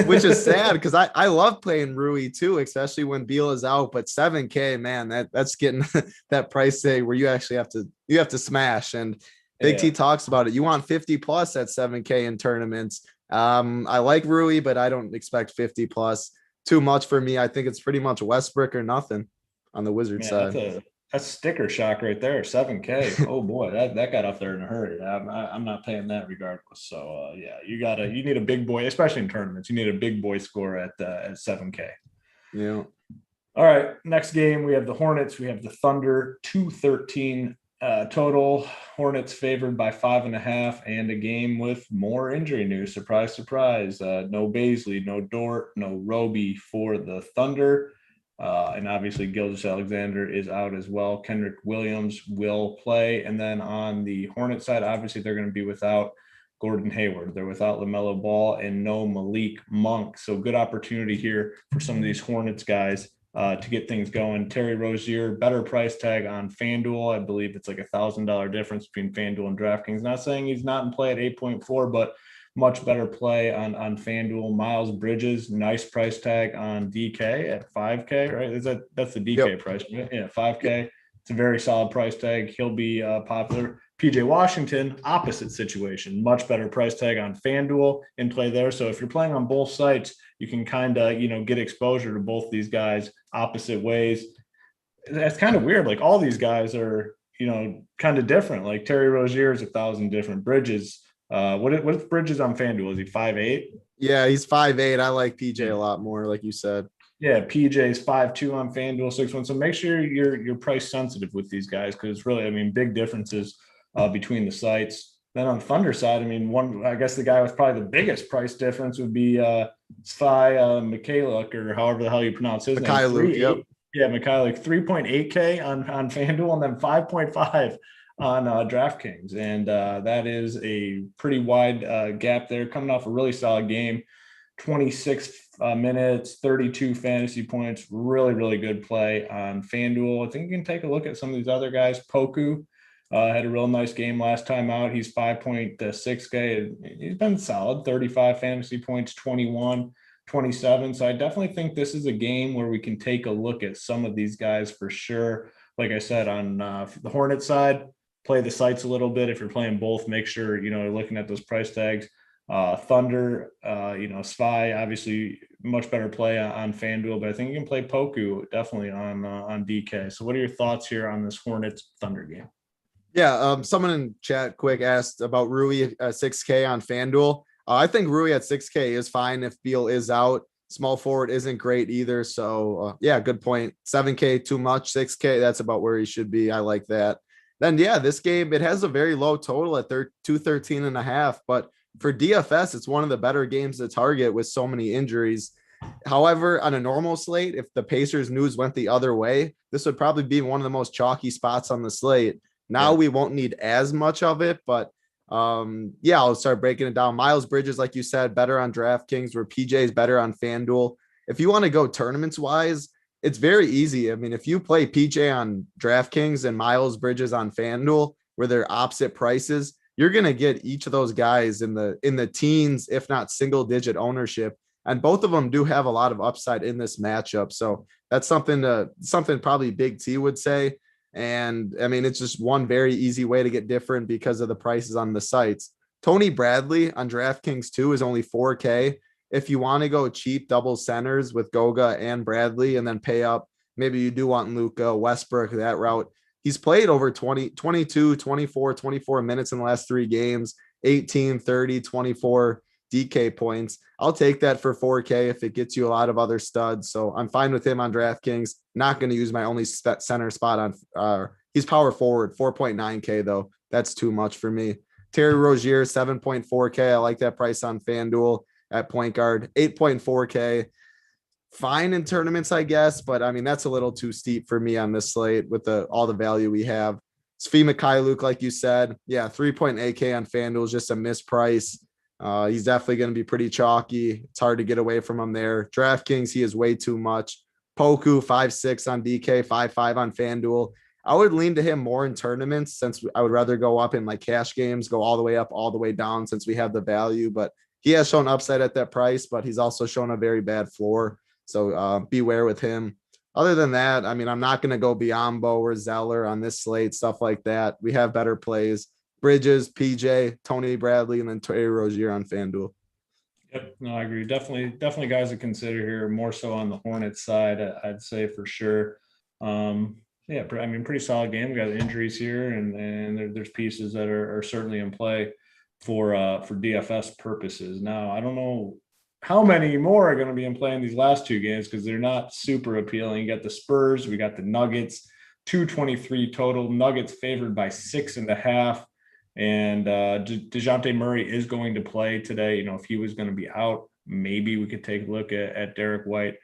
Which is sad because I love playing Rui too, especially when Beal is out. But 7K, man, that's getting that price tag where you actually have to smash. And Big T talks about it. You want 50 plus at 7K in tournaments. I like Rui, but I don't expect 50 plus. Too much for me. I think it's pretty much Westbrook or nothing on the Wizards side. That's sticker shock right there. 7K. Oh boy, that got up there in a hurry. I'm not paying that regardless. So you need a big boy, especially in tournaments. You need a big boy score at 7K. Yeah. All right. Next game, we have the Hornets. We have the Thunder. 213 total. Hornets favored by 5.5, and a game with more injury news. Surprise, surprise. No Baisley, no Dort, no Roby for the Thunder. And obviously Gilgeous-Alexander is out as well. Kendrick Williams will play. And then on the Hornet side, obviously they're going to be without Gordon Hayward. They're without LaMelo Ball and no Malik Monk. So good opportunity here for some of these Hornets guys to get things going. Terry Rozier, better price tag on FanDuel. I believe it's like $1,000 difference between FanDuel and DraftKings. Not saying he's not in play at 8.4, but much better play on FanDuel. Miles Bridges, nice price tag on DK at 5K, right? That's the DK price, right? Yeah, 5K. It's a very solid price tag. He'll be popular. PJ Washington, opposite situation, much better price tag on FanDuel in play there. So if you're playing on both sites, you can kind of, get exposure to both these guys opposite ways. That's kind of weird. Like all these guys are, kind of different. Like Terry Rozier is 1,000 different Bridges. What's Bridges on FanDuel? Is he 5'8"? Yeah, he's 5'8". I like PJ a lot more, like you said. Yeah, PJ's 5'2" on FanDuel, 6'1". So make sure you're price sensitive with these guys, because really, I mean, big differences between the sites. Then on the Thunder side, I mean, I guess the guy with probably the biggest price difference would be Svi Mikhailuk, or however the hell you pronounce his Mikhailuk, name. yep. Yeah, Mikhailuk, 3.8K on FanDuel, and then 5.5 on DraftKings. And that is a pretty wide gap there, coming off a really solid game. 26 minutes, 32 fantasy points, really, really good play on FanDuel. I think you can take a look at some of these other guys. Poku had a real nice game last time out. He's 5.6K. He's been solid, 35 fantasy points, 21, 27. So I definitely think this is a game where we can take a look at some of these guys for sure. Like I said, on the Hornets side, play the sites a little bit. If you're playing both, make sure, you're looking at those price tags. Thunder, Svi, obviously much better play on FanDuel, but I think you can play Poku definitely on DK. So what are your thoughts here on this Hornets Thunder game? Yeah, someone in chat quick asked about Rui 6K on FanDuel. I think Rui at 6K is fine if Beal is out. Small forward isn't great either. So yeah, good point. 7K too much, 6K, that's about where he should be. I like that. Then yeah, this game, it has a very low total at 213.5, but for DFS, it's one of the better games to target with so many injuries. However, on a normal slate, if the Pacers news went the other way, this would probably be one of the most chalky spots on the slate. Now we won't need as much of it, but yeah, I'll start breaking it down. Miles Bridges, like you said, better on DraftKings, where PJ is better on FanDuel. If you want to go tournaments wise, it's very easy. I mean, if you play PJ on DraftKings and Miles Bridges on FanDuel, where they're opposite prices, you're going to get each of those guys in the teens, if not single digit ownership. And both of them do have a lot of upside in this matchup. So that's something probably Big T would say. And I mean, it's just one very easy way to get different because of the prices on the sites. Tony Bradley on DraftKings 2 is only 4K. If you want to go cheap double centers with Goga and Bradley and then pay up, maybe you do want Luka, Westbrook, that route. He's played over 22, 24 minutes in the last 3 games, 18, 30, 24 DK points. I'll take that for 4K if it gets you a lot of other studs. So I'm fine with him on DraftKings. Not going to use my only center spot on he's power forward, 4.9K though. That's too much for me. Terry Rozier, 7.4K. I like that price on FanDuel at point guard, 8.4K. Fine in tournaments, I guess, but I mean, that's a little too steep for me on this slate with all the value we have. Svi Mikhailuk, like you said, yeah, 3.8K on FanDuel is just a misprice. He's definitely going to be pretty chalky. It's hard to get away from him there. DraftKings, he is way too much. Poku, 5.6 on DK, 5.5 on FanDuel. I would lean to him more in tournaments, since I would rather go up in like cash games, go all the way up, all the way down, since we have the value. But he has shown upside at that price, but he's also shown a very bad floor. So beware with him. Other than that, I mean, I'm not going to go Biombo or Zeller on this slate, stuff like that. We have better plays. Bridges, PJ, Tony Bradley, and then Terry Rozier on FanDuel. Yep, no, I agree. Definitely guys to consider here, more so on the Hornets side, I'd say for sure. Yeah, I mean, pretty solid game. We got injuries here, and there's pieces that are certainly in play for DFS purposes. Now, I don't know how many more are going to be in play in these last 2 games, because they're not super appealing. You got the Spurs, we got the Nuggets, 223 total. Nuggets favored by 6.5. And DeJounte Murray is going to play today. If he was going to be out, maybe we could take a look at Derek White.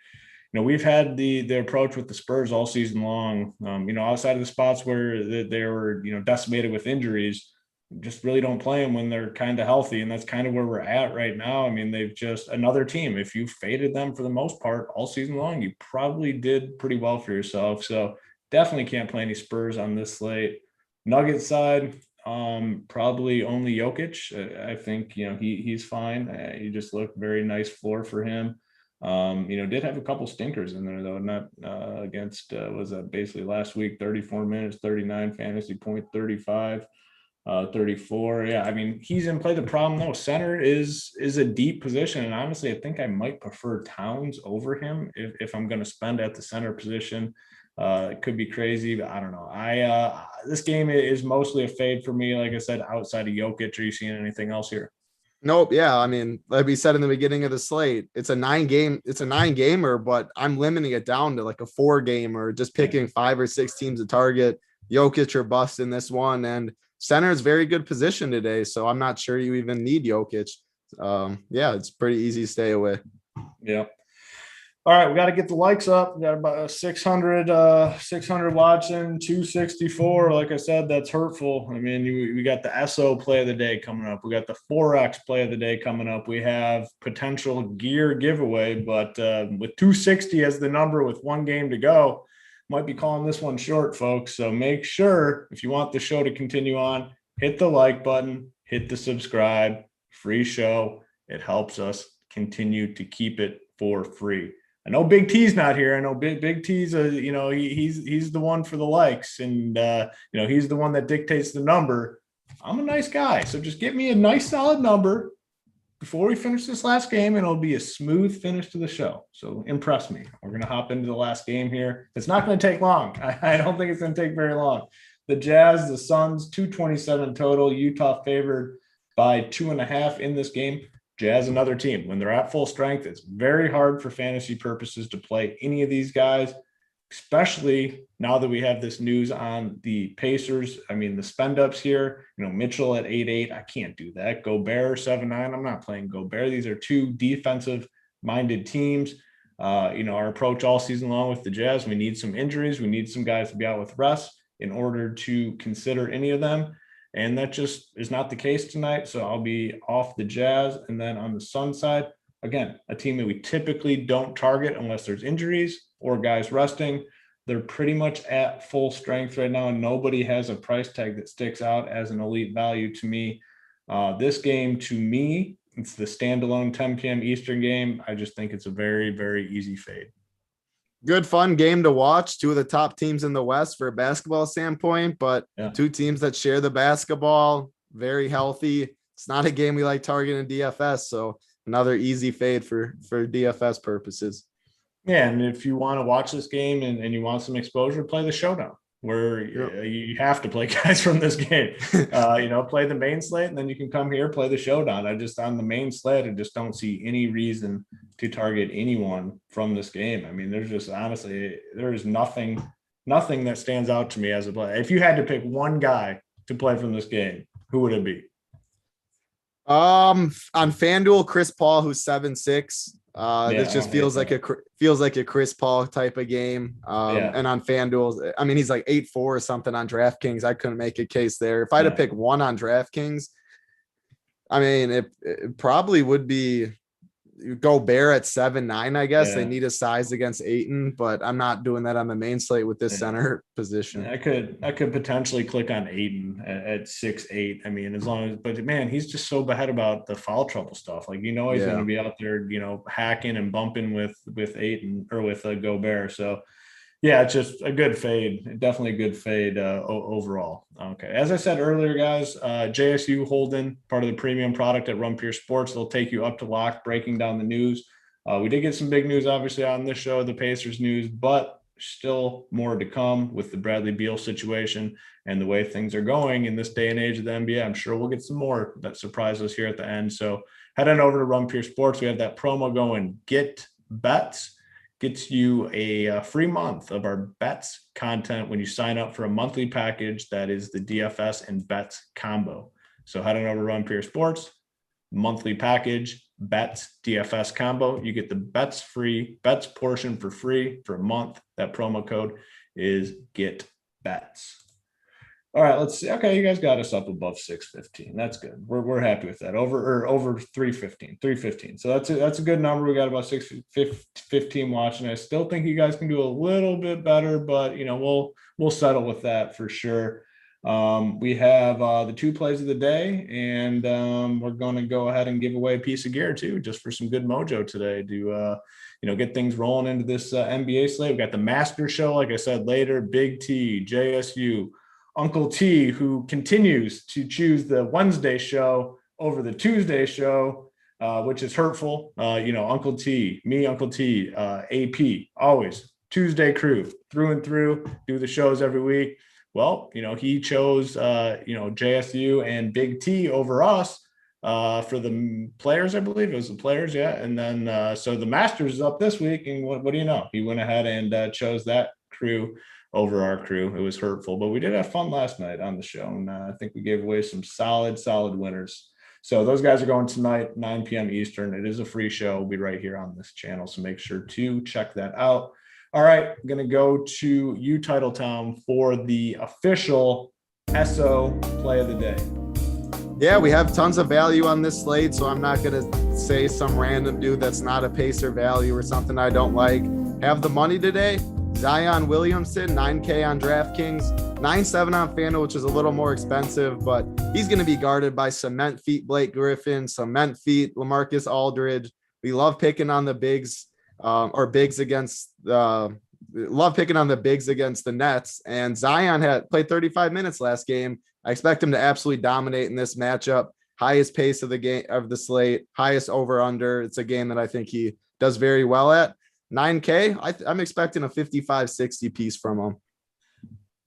We've had the approach with the Spurs all season long. Outside of the spots where they were, decimated with injuries, just really don't play them when they're kind of healthy. And that's kind of where we're at right now. I mean, they've just another team. If you faded them for the most part all season long, you probably did pretty well for yourself. So definitely can't play any Spurs on this slate. Nuggets side, probably only Jokic. I think, he's fine. He just looked very nice floor for him. Did have a couple stinkers in there though, not against was that basically last week, 34 minutes, 39 fantasy point, 35. 34. Yeah, I mean, he's in play. The problem though, center is a deep position, and honestly, I think I might prefer Towns over him if I'm going to spend at the center position. It could be crazy, but I don't know. This game is mostly a fade for me. Like I said, outside of Jokic, are you seeing anything else here? Nope. Yeah. I mean, like we said in the beginning of the slate, it's a 9-gamer, but I'm limiting it down to like a 4-gamer, just picking 5 or 6 teams to target. Jokic or bust in this one. And center is very good position today. So I'm not sure you even need Jokic. Yeah, it's pretty easy to stay away. Yeah. All right, we got to get the likes up. We got about 600 watching, 264. Like I said, that's hurtful. I mean, we got the SO play of the day coming up. We got the 4X play of the day coming up. We have potential gear giveaway, but with 260 as the number with 1 game to go, might be calling this one short, folks. So make sure, if you want the show to continue on, hit the like button, hit the subscribe, free show. It helps us continue to keep it for free. I know Big T's not here. I know Big T's, he's the one for the likes, and he's the one that dictates the number. I'm a nice guy, so just get me a nice solid number before we finish this last game, and it'll be a smooth finish to the show. So impress me. We're gonna hop into the last game here. It's not going to take long. I don't think it's going to take very long. The Jazz, the Suns, 227 total. Utah favored by 2.5 in this game. Jazz, another team. When they're at full strength, it's very hard for fantasy purposes to play any of these guys, especially now that we have this news on the Pacers. I mean, the spend ups here, Mitchell at 8.8. I can't do that. Gobert 7.9. I'm not playing Gobert. These are 2 defensive minded teams. Our approach all season long with the Jazz, we need some injuries. We need some guys to be out with rest in order to consider any of them. And that just is not the case tonight. So I'll be off the Jazz. And then on the Sun side, again, a team that we typically don't target unless there's injuries or guys resting. They're pretty much at full strength right now, and nobody has a price tag that sticks out as an elite value to me. This game, to me, it's the standalone 10 p.m. Eastern game. I just think it's a very, very easy fade. Good, fun game to watch. 2 of the top teams in the West for a basketball standpoint, but 2 teams that share the basketball, very healthy. It's not a game we like targeting DFS, so another easy fade for DFS purposes. Yeah, and if you want to watch this game and you want some exposure, play the Showdown, where you have to play guys from this game. Play the main slate, and then you can come here, play the Showdown. On the main slate, I just don't see any reason to target anyone from this game. I mean, there's just honestly, there is nothing that stands out to me as a player. If you had to pick one guy to play from this game, who would it be? On FanDuel, Chris Paul, who's 7'6". This just feels like a Chris Paul type of game. And on FanDuel, I mean, he's like 8'4" or something on DraftKings. I couldn't make a case there. If I had to pick one on DraftKings, I mean, it probably would be Gobert at 7'9", I guess. They need a size against Ayton, but I'm not doing that on the main slate with this center position. I could potentially click on Ayton at 6'8". I mean, but man, he's just so bad about the foul trouble stuff. Like, he's going to be out there, hacking and bumping with Ayton or with Gobert. So yeah, it's just a good fade. Definitely a good fade overall. Okay. As I said earlier, guys, JSU Holden, part of the premium product at Run Pure Sports. They'll take you up to lock, breaking down the news. We did get some big news, obviously, on this show, the Pacers news, but still more to come with the Bradley Beal situation and the way things are going in this day and age of the NBA. I'm sure we'll get some more that surprise us here at the end. So head on over to Run Pure Sports. We have that promo going. Get Bets gets you a free month of our bets content when you sign up for a monthly package that is the DFS and bets combo. So head on over to Run Pure Sports, monthly package, bets, DFS combo. You get the bets portion for free for a month. That promo code is Get Bets. All right, let's see. Okay, you guys got us up above 615. That's good. We're happy with that. Over 315. So that's a good number. We got about 615 watching. I still think you guys can do a little bit better, but we'll settle with that for sure. We have the 2 plays of the day, and we're going to go ahead and give away a piece of gear too, just for some good mojo today to get things rolling into this NBA slate. We got the Master Show, like I said, later. Big T, JSU, Uncle T, who continues to choose the Wednesday show over the Tuesday show, which is hurtful. Uncle T, AP, always Tuesday crew through and through, do the shows every week. Well, he chose, JSU and Big T over us for the players. I believe it was the players. Yeah. And then, so the Masters is up this week. And what do you know? He went ahead and chose that crew over our crew. It was hurtful, but we did have fun last night on the show. And I think we gave away some solid winners. So those guys are going tonight, 9 p.m. Eastern. It is a free show. We'll be right here on this channel. So make sure to check that out. All right, I'm going to go to you, TitleTown, for the official SO play of the day. Yeah, we have tons of value on this slate, so I'm not going to say some random dude that's not a pacer value or something I don't like. Have the money today. Zion Williamson, 9K on DraftKings, 9.7 on FanDuel, which is a little more expensive, but he's going to be guarded by cement feet Blake Griffin, cement feet LaMarcus Aldridge. We love picking on the bigs. Love picking on the bigs against the Nets, and Zion had played 35 minutes last game. I expect him to absolutely dominate in this matchup. Highest pace of the game of the slate, highest over under. It's a game that I think he does very well at. 9K. I'm expecting a 55-60 piece from him.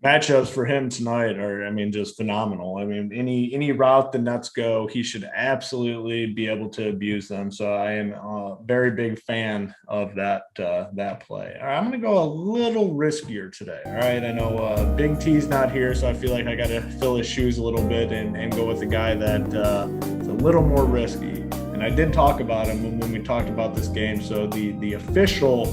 Matchups for him tonight are, just phenomenal. Any route the Nets go, he should absolutely be able to abuse them. So I am a very big fan of that play. All right, I'm going to go a little riskier today. All right, I know Big T's not here, so I feel like I got to fill his shoes a little bit and go with a guy that is a little more risky. And I did talk about him when we talked about this game. So the official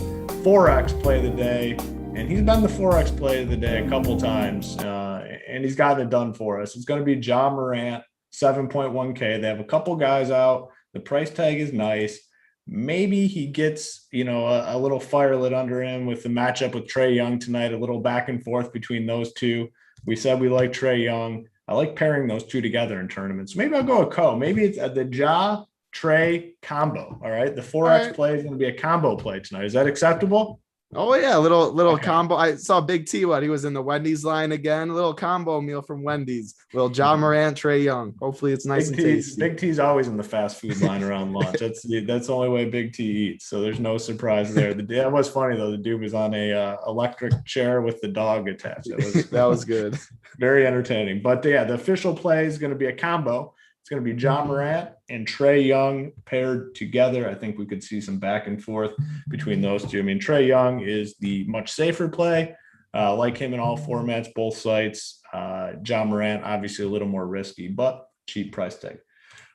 Forex play of the day. And he's been the Forex play of the day a couple times, and he's gotten it done for us. It's going to be Ja Morant, 7.1K. They have a couple guys out. The price tag is nice. Maybe he gets, a little fire lit under him with the matchup with Trae Young tonight, a little back and forth between those two. We said we like Trae Young. I like pairing those two together in tournaments. Maybe I'll go a co. Maybe it's the Ja Trae combo. All right. The Forex play is going to be a combo play tonight. Is that acceptable? Oh yeah, little okay. Combo. I saw Big T. He was in the Wendy's line again. A little combo meal from Wendy's. Little Ja Morant, Trae Young. Hopefully it's nice and tasty. Big T's always in the fast food line around lunch. That's the only way Big T eats. So there's no surprise there. That was funny though. The dude was on a electric chair with the dog attached. That was good. Very entertaining. But yeah, the official play is going to be a combo. It's going to be Ja Morant and Trae Young paired together. I think we could see some back and forth between those two. Trae Young is the much safer play. Like him in all formats, both sites. Ja Morant, obviously a little more risky, but cheap price tag.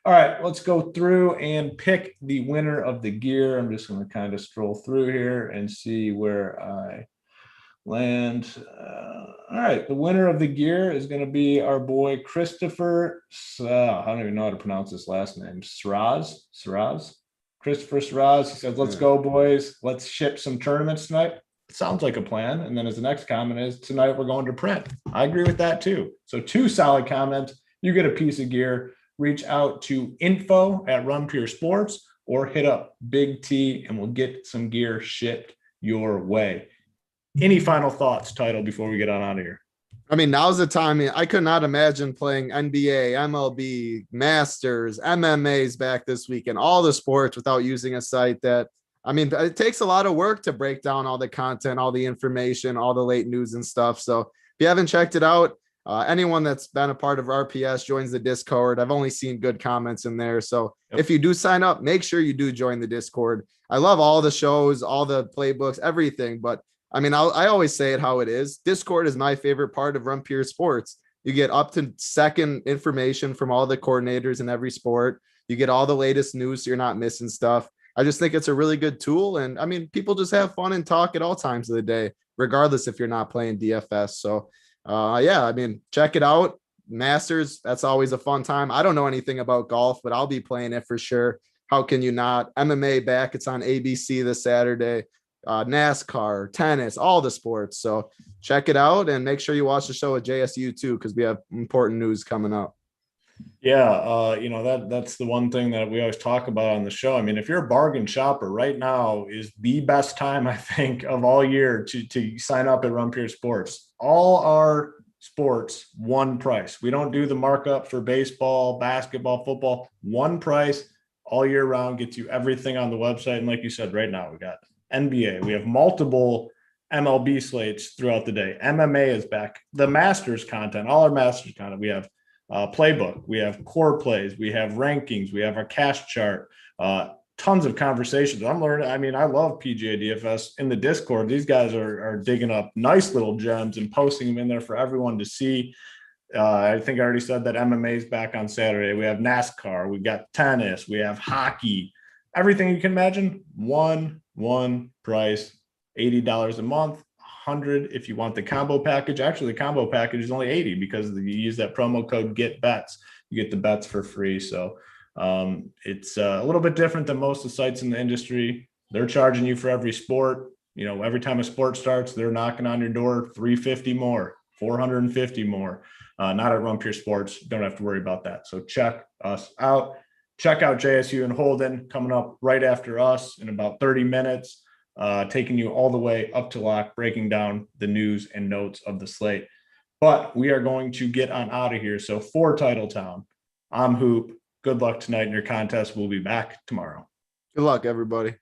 All right, let's go through and pick the winner of the gear. I'm just going to kind of stroll through here and see where I land. All right, the winner of the gear is going to be our boy Christopher. I don't even know how to pronounce his last name. Siraz. Christopher Siraz. He said, "Let's go, boys. Let's ship some tournaments tonight." Sounds like a plan. And then his next comment is, "Tonight we're going to print." I agree with that too. So 2 solid comments. You get a piece of gear. Reach out to info@RunPureSports or hit up Big T and we'll get some gear shipped your way. Any final thoughts, Title, before we get on out of here? Now's the time. I could not imagine playing NBA, MLB, Masters, MMA's back this week and all the sports without using a site that, it takes a lot of work to break down all the content, all the information, all the late news and stuff. So if you haven't checked it out, anyone that's been a part of RPS joins the Discord. I've only seen good comments in there. So If you do sign up, make sure you do join the Discord. I love all the shows, all the playbooks, everything, but I always say it how it is. Discord is my favorite part of Run Pure Sports. You get up to second information from all the coordinators in every sport. You get all the latest news, so you're not missing stuff. I just think it's a really good tool. And people just have fun and talk at all times of the day, regardless if you're not playing DFS. So check it out. Masters, that's always a fun time. I don't know anything about golf, but I'll be playing it for sure. How can you not? MMA back. It's on ABC this Saturday. NASCAR, tennis, all the sports. So check it out and make sure you watch the show at JSU too, because we have important news coming up. Yeah, that's the one thing that we always talk about on the show. If you're a bargain shopper, right now is the best time, I think, of all year to sign up at Run Pure Sports. All our sports, one price. We don't do the markup for baseball, basketball, football. One price all year round gets you everything on the website. And like you said, right now we got NBA. We have multiple MLB slates throughout the day. MMA is back. The Masters content, all our Masters content. We have playbook, we have core plays, we have rankings, we have our cash chart, tons of conversations. I'm learning. I mean, I love PGA DFS in the Discord. These guys are digging up nice little gems and posting them in there for everyone to see. I think I already said that MMA is back on Saturday. We have NASCAR, we got tennis, we have hockey, everything you can imagine. One price, $80 a month, $100 if you want the combo package. Actually, the combo package is only $80 because you use that promo code GETBETS. You get the bets for free. So it's a little bit different than most of the sites in the industry. They're charging you for every sport. You know, every time a sport starts, they're knocking on your door, $350 more, $450 more. Not at Run Pure Sports. Don't have to worry about that. So check us out. Check out JSU and Holden coming up right after us in about 30 minutes, taking you all the way up to lock, breaking down the news and notes of the slate. But we are going to get on out of here. So for TitleTown, I'm Hoop. Good luck tonight in your contest. We'll be back tomorrow. Good luck, everybody.